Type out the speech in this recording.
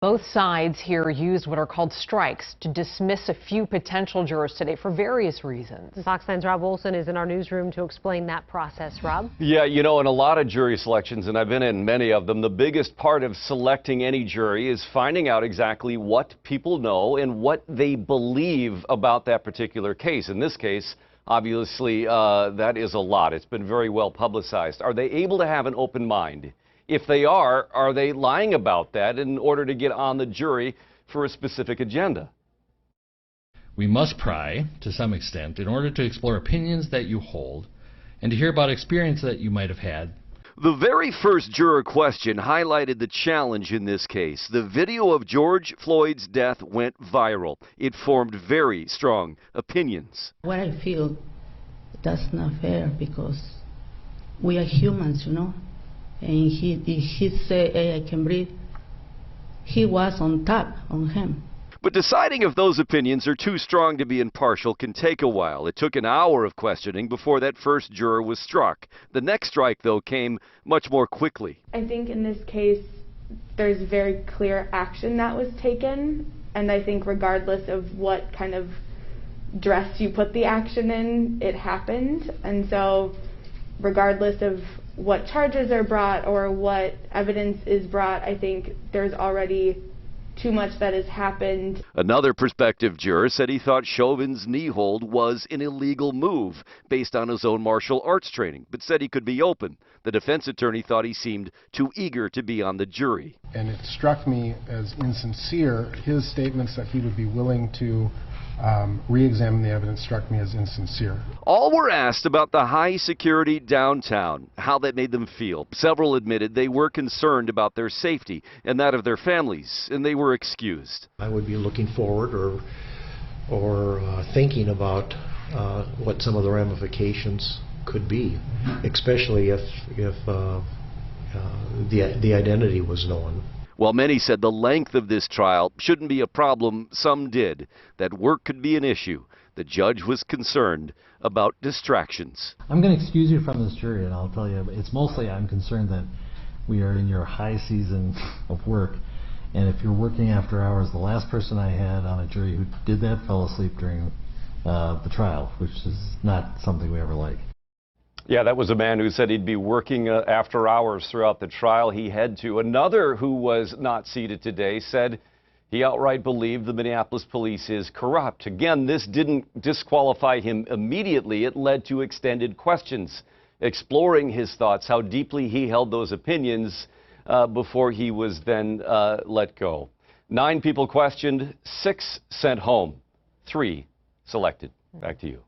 Both sides here used what are called strikes to dismiss a few potential jurors today for various reasons. Fox 9's Rob Olson is in our newsroom to explain that process. Rob? Yeah, you know, in a lot of jury selections, and I've been in many of them, the biggest part of selecting any jury is finding out exactly what people know and what they believe about that particular case. In this case, obviously, that is a lot. It's been very well publicized. Are they able to have an open mind? If they are they lying about that in order to get on the jury for a specific agenda? We must pry, to some extent, in order to explore opinions that you hold and to hear about experience that you might have had. The very first juror question highlighted the challenge in this case. The video of George Floyd's death went viral. It formed very strong opinions. What I feel, that's not fair because we are humans, you know. And he said, hey, I can breathe. He was on top on him. But deciding if those opinions are too strong to be impartial can take a while. It took an hour of questioning before that first juror was struck. The next strike, though, came much more quickly. I think in this case, there's very clear action that was taken. And I think regardless of what kind of dress you put the action in, it happened. And so regardless of what charges are brought or what evidence is brought, I think there's already too much that has happened. Another prospective juror said he thought Chauvin's knee hold was an illegal move based on his own martial arts training, but said he could be open. The defense attorney thought he seemed too eager to be on the jury. And it struck me as insincere. His statements that he would be willing to re-examine the evidence struck me as insincere. All were asked about the high security downtown, how that made them feel. Several admitted they were concerned about their safety and that of their families, and they were excused. I would be looking forward or thinking about what some of the ramifications could be, especially if the identity was known. While many said the length of this trial shouldn't be a problem, some did. That work could be an issue. The judge was concerned about distractions. I'm going to excuse you from this jury, and I'll tell you, it's mostly I'm concerned that we are in your high season of work, and if you're working after hours, the last person I had on a jury who did that fell asleep during the trial, which is not something we ever like. Yeah, that was a man who said he'd be working after hours throughout the trial he had to. Another who was not seated today said he outright believed the Minneapolis police is corrupt. Again, this didn't disqualify him immediately. It led to extended questions, exploring his thoughts, how deeply he held those opinions before he was then let go. 9 people questioned, 6 sent home, 3 selected. Back to you.